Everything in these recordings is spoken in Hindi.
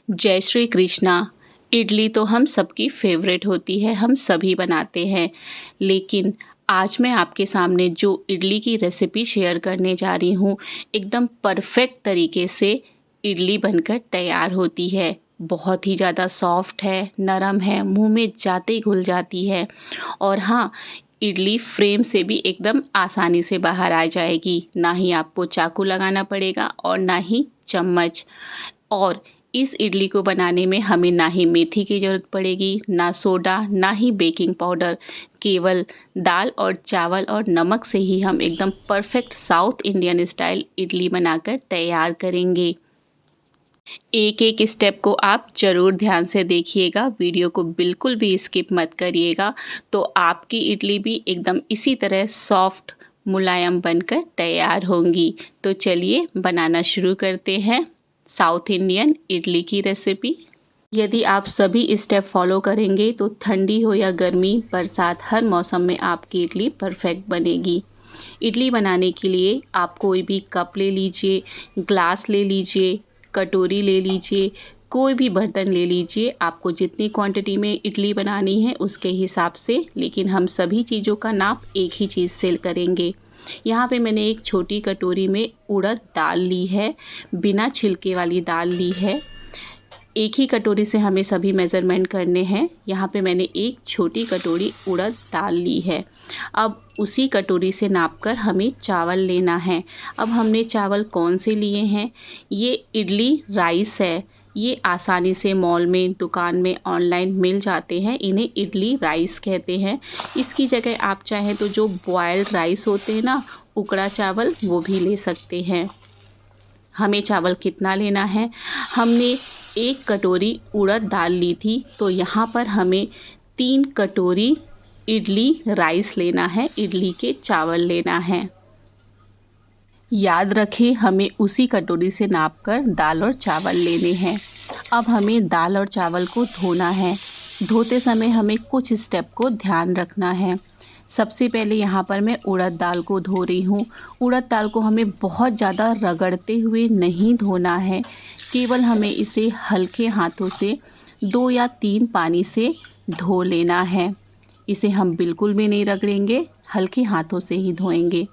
जय श्री कृष्णा। इडली तो हम सबकी फेवरेट होती है, हम सभी बनाते हैं। लेकिन आज मैं आपके सामने जो इडली की रेसिपी शेयर करने जा रही हूँ, एकदम परफेक्ट तरीके से इडली बनकर तैयार होती है। बहुत ही ज़्यादा सॉफ्ट है, नरम है, मुंह में जाते ही घुल जाती है। और हाँ, इडली फ्रेम से भी एकदम आसानी से बाहर आ जाएगी। ना ही आपको चाकू लगाना पड़ेगा और ना ही चम्मच। और इस इडली को बनाने में हमें ना ही मेथी की ज़रूरत पड़ेगी, ना सोडा, ना ही बेकिंग पाउडर। केवल दाल और चावल और नमक से ही हम एकदम perfect south Indian style idli बनाकर तैयार करेंगे। एक एक स्टेप को आप ज़रूर ध्यान से देखिएगा, वीडियो को बिल्कुल भी स्किप मत करिएगा, तो आपकी इडली भी एकदम इसी तरह सॉफ्ट मुलायम बनकर तैयार होंगी। तो चलिए बनाना शुरू करते हैं साउथ इंडियन इडली की रेसिपी। यदि आप सभी स्टेप फॉलो करेंगे तो ठंडी हो या गर्मी, बरसात, हर मौसम में आपकी इडली परफेक्ट बनेगी। इडली बनाने के लिए आप कोई भी कप ले लीजिए, ग्लास ले लीजिए, कटोरी ले लीजिए, कोई भी बर्तन ले लीजिए। आपको जितनी क्वांटिटी में इडली बनानी है उसके हिसाब से, लेकिन हम सभी चीज़ों का नाप एक ही चीज़ से करेंगे। यहाँ पे मैंने एक छोटी कटोरी में उड़द दाल ली है, बिना छिलके वाली दाल ली है। एक ही कटोरी से हमें सभी मेज़रमेंट करने हैं। यहाँ पे मैंने एक छोटी कटोरी उड़द दाल ली है। अब उसी कटोरी से नापकर हमें चावल लेना है। अब हमने चावल कौन से लिए हैं? ये इडली राइस है। ये आसानी से मॉल में, दुकान में, ऑनलाइन मिल जाते हैं। इन्हें इडली राइस कहते हैं। इसकी जगह आप चाहें तो जो बॉयल्ड राइस होते हैं ना, उकड़ा चावल, वो भी ले सकते हैं। हमें चावल कितना लेना है? हमने एक कटोरी उड़द दाल ली थी, तो यहाँ पर हमें 3 कटोरी इडली राइस लेना है, इडली के चावल लेना है। याद रखें, हमें उसी कटोरी से नापकर दाल और चावल लेने हैं। अब हमें दाल और चावल को धोना है। धोते समय हमें कुछ स्टेप को ध्यान रखना है। सबसे पहले यहाँ पर मैं उड़द दाल को धो रही हूँ। उड़द दाल को हमें बहुत ज़्यादा रगड़ते हुए नहीं धोना है, केवल हमें इसे हल्के हाथों से 2 या 3 पानी से धो लेना है। इसे हम बिल्कुल भी नहीं रगड़ेंगे, हल्के हाथों से ही धोएंगे।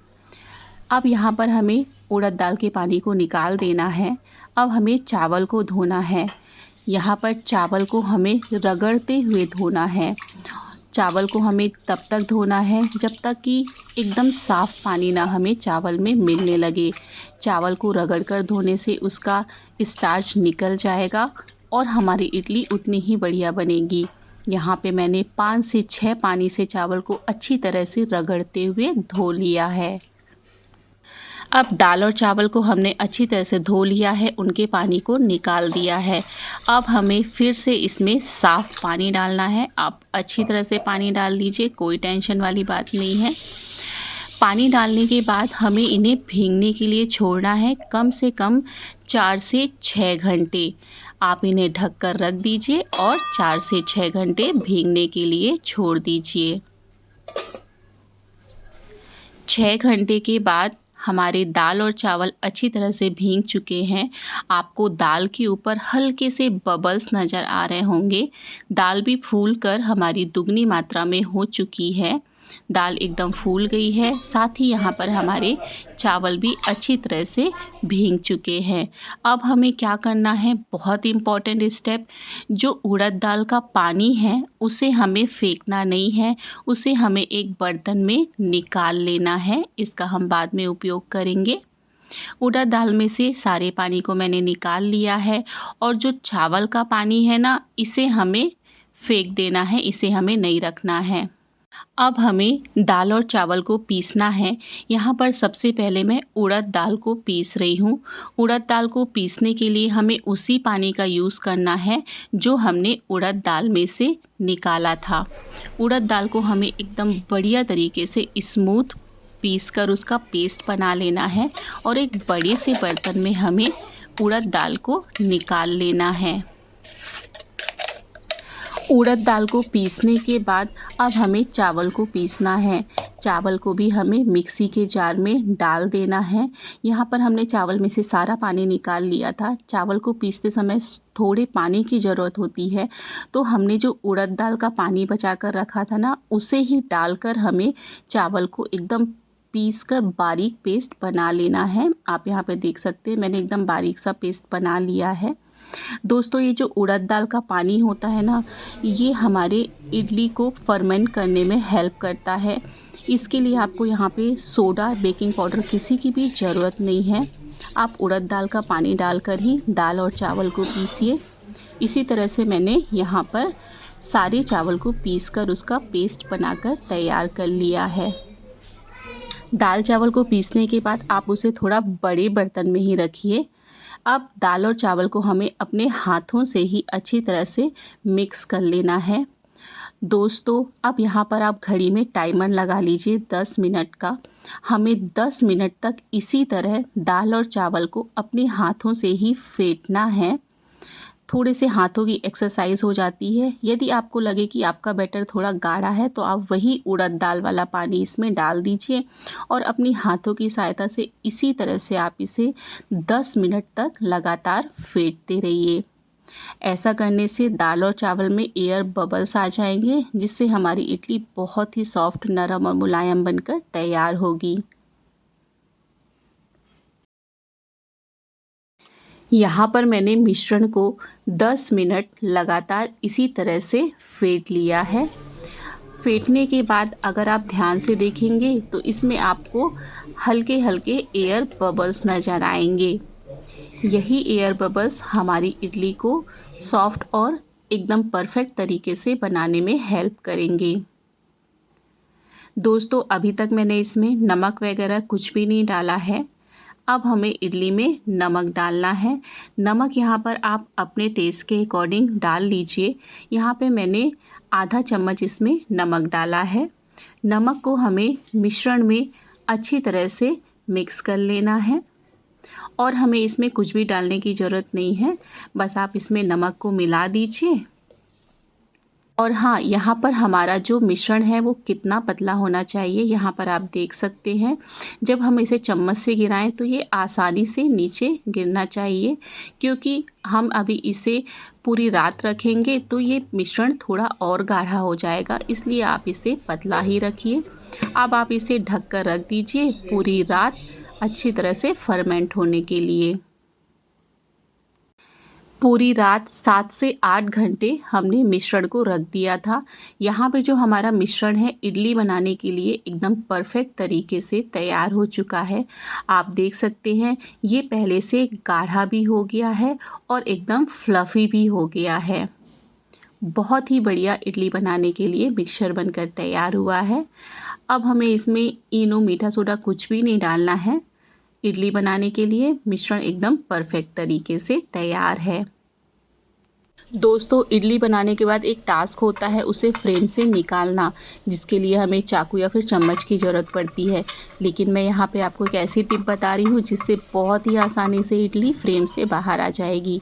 अब यहाँ पर हमें उड़द दाल के पानी को निकाल देना है। अब हमें चावल को धोना है। यहाँ पर चावल को हमें रगड़ते हुए धोना है। चावल को हमें तब तक धोना है जब तक कि एकदम साफ़ पानी ना हमें चावल में मिलने लगे। चावल को रगड़कर धोने से उसका स्टार्च निकल जाएगा और हमारी इडली उतनी ही बढ़िया बनेगी। यहाँ पे मैंने 5 से 6 पानी से चावल को अच्छी तरह से रगड़ते हुए धो लिया है। अब दाल और चावल को हमने अच्छी तरह से धो लिया है, उनके पानी को निकाल दिया है। अब हमें फिर से इसमें साफ़ पानी डालना है। आप अच्छी तरह से पानी डाल दीजिए, कोई टेंशन वाली बात नहीं है। पानी डालने के बाद हमें इन्हें भीगने के लिए छोड़ना है, कम से कम 4 से 6 घंटे। आप इन्हें ढक कर रख दीजिए और 4 से 6 घंटे भीगने के लिए छोड़ दीजिए। 6 घंटे के बाद हमारे दाल और चावल अच्छी तरह से भीग चुके हैं। आपको दाल के ऊपर हल्के से बबल्स नज़र आ रहे होंगे। दाल भी फूलकर हमारी दुगनी मात्रा में हो चुकी है। दाल एकदम फूल गई है, साथ ही यहाँ पर हमारे चावल भी अच्छी तरह से भीग चुके हैं। अब हमें क्या करना है, बहुत इम्पॉर्टेंट स्टेप, जो उड़द दाल का पानी है उसे हमें फेंकना नहीं है, उसे हमें एक बर्तन में निकाल लेना है। इसका हम बाद में उपयोग करेंगे। उड़द दाल में से सारे पानी को मैंने निकाल लिया है और जो चावल का पानी है ना, इसे हमें फेंक देना है, इसे हमें नहीं रखना है। अब हमें दाल और चावल को पीसना है। यहाँ पर सबसे पहले मैं उड़द दाल को पीस रही हूँ। उड़द दाल को पीसने के लिए हमें उसी पानी का यूज़ करना है जो हमने उड़द दाल में से निकाला था। उड़द दाल को हमें एकदम बढ़िया तरीके से स्मूथ पीस कर उसका पेस्ट बना लेना है और एक बड़े से बर्तन में हमें उड़द दाल को निकाल लेना है। उड़द दाल को पीसने के बाद अब हमें चावल को पीसना है। चावल को भी हमें मिक्सी के जार में डाल देना है। यहाँ पर हमने चावल में से सारा पानी निकाल लिया था। चावल को पीसते समय थोड़े पानी की ज़रूरत होती है, तो हमने जो उड़द दाल का पानी बचा कर रखा था ना, उसे ही डालकर हमें चावल को एकदम पीस कर बारीक पेस्ट बना लेना है। आप यहाँ पे देख सकते हैं मैंने एकदम बारीक सा पेस्ट बना लिया है। दोस्तों, ये जो उड़द दाल का पानी होता है ना, ये हमारे इडली को फर्मेंट करने में हेल्प करता है। इसके लिए आपको यहाँ पे सोडा, बेकिंग पाउडर किसी की भी ज़रूरत नहीं है। आप उड़द दाल का पानी डालकर ही दाल और चावल को पीसिए। इसी तरह से मैंने यहाँ पर सारे चावल को पीसकर उसका पेस्ट बनाकर तैयार कर लिया है। दाल चावल को पीसने के बाद आप उसे थोड़ा बड़े बर्तन में ही रखिए। अब दाल और चावल को हमें अपने हाथों से ही अच्छी तरह से मिक्स कर लेना है। दोस्तों, अब यहाँ पर आप घड़ी में टाइमर लगा लीजिए 10 मिनट का। हमें 10 मिनट तक इसी तरह दाल और चावल को अपने हाथों से ही फेंटना है। थोड़े से हाथों की एक्सरसाइज हो जाती है। यदि आपको लगे कि आपका बैटर थोड़ा गाढ़ा है तो आप वही उड़द दाल वाला पानी इसमें डाल दीजिए और अपनी हाथों की सहायता से इसी तरह से आप इसे 10 मिनट तक लगातार फेंटते रहिए। ऐसा करने से दाल और चावल में एयर बबल्स आ जाएंगे, जिससे हमारी इडली बहुत ही सॉफ्ट, नरम और मुलायम बनकर तैयार होगी। यहाँ पर मैंने मिश्रण को 10 मिनट लगातार इसी तरह से फेंट लिया है। फेंटने के बाद अगर आप ध्यान से देखेंगे तो इसमें आपको हल्के हल्के एयर बबल्स नज़र आएंगे। यही एयर बबल्स हमारी इडली को सॉफ्ट और एकदम परफेक्ट तरीके से बनाने में हेल्प करेंगे। दोस्तों, अभी तक मैंने इसमें नमक वगैरह कुछ भी नहीं डाला है। अब हमें इडली में नमक डालना है। नमक यहाँ पर आप अपने टेस्ट के अकॉर्डिंग डाल लीजिए। यहाँ पे मैंने आधा चम्मच इसमें नमक डाला है। नमक को हमें मिश्रण में अच्छी तरह से मिक्स कर लेना है और हमें इसमें कुछ भी डालने की ज़रूरत नहीं है। बस आप इसमें नमक को मिला दीजिए। और हाँ, यहाँ पर हमारा जो मिश्रण है वो कितना पतला होना चाहिए, यहाँ पर आप देख सकते हैं। जब हम इसे चम्मच से गिराएं तो ये आसानी से नीचे गिरना चाहिए, क्योंकि हम अभी इसे पूरी रात रखेंगे तो ये मिश्रण थोड़ा और गाढ़ा हो जाएगा, इसलिए आप इसे पतला ही रखिए। अब आप इसे ढक कर रख दीजिए पूरी रात अच्छी तरह से फर्मेंट होने के लिए। पूरी रात 7 से 8 घंटे हमने मिश्रण को रख दिया था। यहाँ पे जो हमारा मिश्रण है इडली बनाने के लिए एकदम परफेक्ट तरीके से तैयार हो चुका है। आप देख सकते हैं ये पहले से गाढ़ा भी हो गया है और एकदम फ्लफ़ी भी हो गया है। बहुत ही बढ़िया इडली बनाने के लिए मिक्सचर बनकर तैयार हुआ है। अब हमें इसमें इनो, मीठा सोडा कुछ भी नहीं डालना है। इडली बनाने के लिए मिश्रण एकदम परफेक्ट तरीके से तैयार है। दोस्तों, इडली बनाने के बाद एक टास्क होता है उसे फ्रेम से निकालना, जिसके लिए हमें चाकू या फिर चम्मच की ज़रूरत पड़ती है। लेकिन मैं यहाँ पे आपको एक ऐसी टिप बता रही हूँ जिससे बहुत ही आसानी से इडली फ्रेम से बाहर आ जाएगी।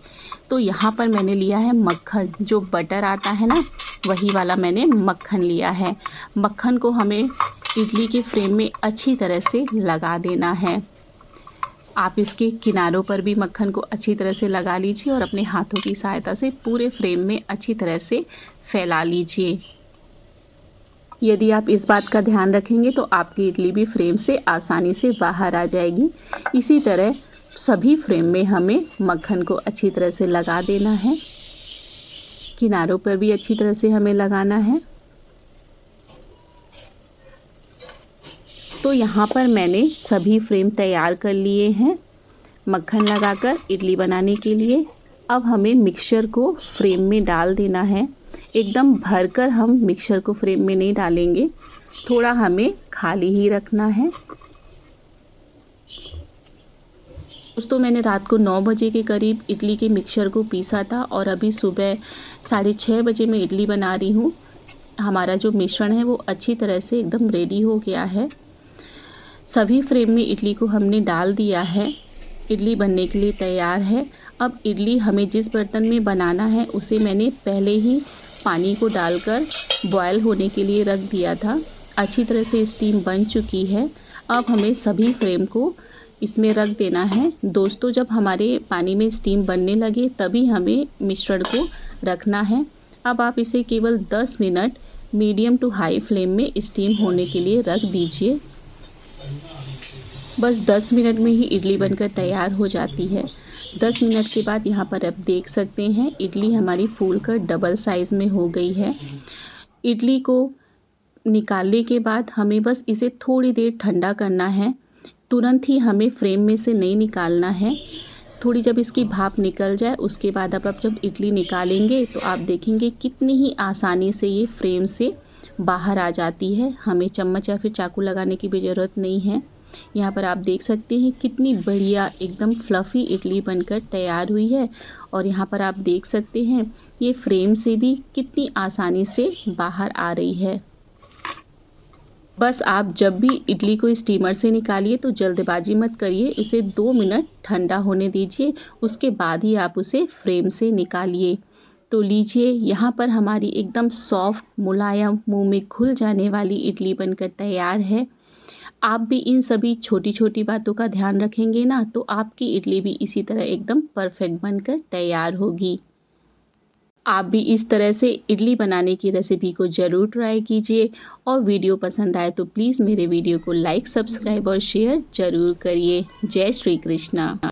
तो यहाँ पर मैंने लिया है मक्खन, जो बटर आता है ना, वही वाला मैंने मक्खन लिया है। मक्खन को हमें इडली के फ्रेम में अच्छी तरह से लगा देना है। आप इसके किनारों पर भी मक्खन को अच्छी तरह से लगा लीजिए और अपने हाथों की सहायता से पूरे फ्रेम में अच्छी तरह से फैला लीजिए। यदि आप इस बात का ध्यान रखेंगे तो आपकी इडली भी फ्रेम से आसानी से बाहर आ जाएगी। इसी तरह सभी फ्रेम में हमें मक्खन को अच्छी तरह से लगा देना है। किनारों पर भी अच्छी तरह से हमें लगाना है। तो यहाँ पर मैंने सभी फ्रेम तैयार कर लिए हैं मक्खन लगाकर इडली बनाने के लिए। अब हमें मिक्सचर को फ्रेम में डाल देना है। एकदम भरकर हम मिक्सचर को फ्रेम में नहीं डालेंगे, थोड़ा हमें खाली ही रखना है। दोस्तों, मैंने रात को 9 बजे के करीब इडली के मिक्सचर को पीसा था और अभी सुबह 6:30 बजे मैं इडली बना रही हूँ। हमारा जो मिश्रण है वो अच्छी तरह से एकदम रेडी हो गया है। सभी फ्रेम में इडली को हमने डाल दिया है। इडली बनने के लिए तैयार है। अब इडली हमें जिस बर्तन में बनाना है उसे मैंने पहले ही पानी को डालकर बॉयल होने के लिए रख दिया था। अच्छी तरह से स्टीम बन चुकी है। अब हमें सभी फ्रेम को इसमें रख देना है। दोस्तों, जब हमारे पानी में स्टीम बनने लगे तभी हमें मिश्रण को रखना है। अब आप इसे केवल 10 minute medium to high flame में स्टीम होने के लिए रख दीजिए। बस 10 मिनट में ही इडली बनकर तैयार हो जाती है। 10 मिनट के बाद यहाँ पर आप देख सकते हैं इडली हमारी फूलकर डबल साइज़ में हो गई है। इडली को निकालने के बाद हमें बस इसे थोड़ी देर ठंडा करना है। तुरंत ही हमें फ्रेम में से नहीं निकालना है। थोड़ी जब इसकी भाप निकल जाए उसके बाद अब आप जब इडली निकालेंगे तो आप देखेंगे कितनी ही आसानी से ये फ्रेम से बाहर आ जाती है। हमें चम्मच या फिर चाकू लगाने की भी ज़रूरत नहीं है। यहाँ पर आप देख सकते हैं कितनी बढ़िया एकदम फ्लफ़ी इडली बनकर तैयार हुई है। और यहाँ पर आप देख सकते हैं ये फ्रेम से भी कितनी आसानी से बाहर आ रही है। बस आप जब भी इडली को स्टीमर से निकालिए तो जल्दबाजी मत करिए, इसे 2 मिनट ठंडा होने दीजिए, उसके बाद ही आप उसे फ्रेम से निकालिए। तो लीजिए, यहाँ पर हमारी एकदम सॉफ्ट मुलायम मुंह में घुल जाने वाली इडली बनकर तैयार है। आप भी इन सभी छोटी छोटी बातों का ध्यान रखेंगे ना तो आपकी इडली भी इसी तरह एकदम परफेक्ट बनकर तैयार होगी। आप भी इस तरह से इडली बनाने की रेसिपी को ज़रूर ट्राई कीजिए और वीडियो पसंद आए तो प्लीज़ मेरे वीडियो को लाइक, सब्सक्राइब और शेयर ज़रूर करिए। जय श्री कृष्णा।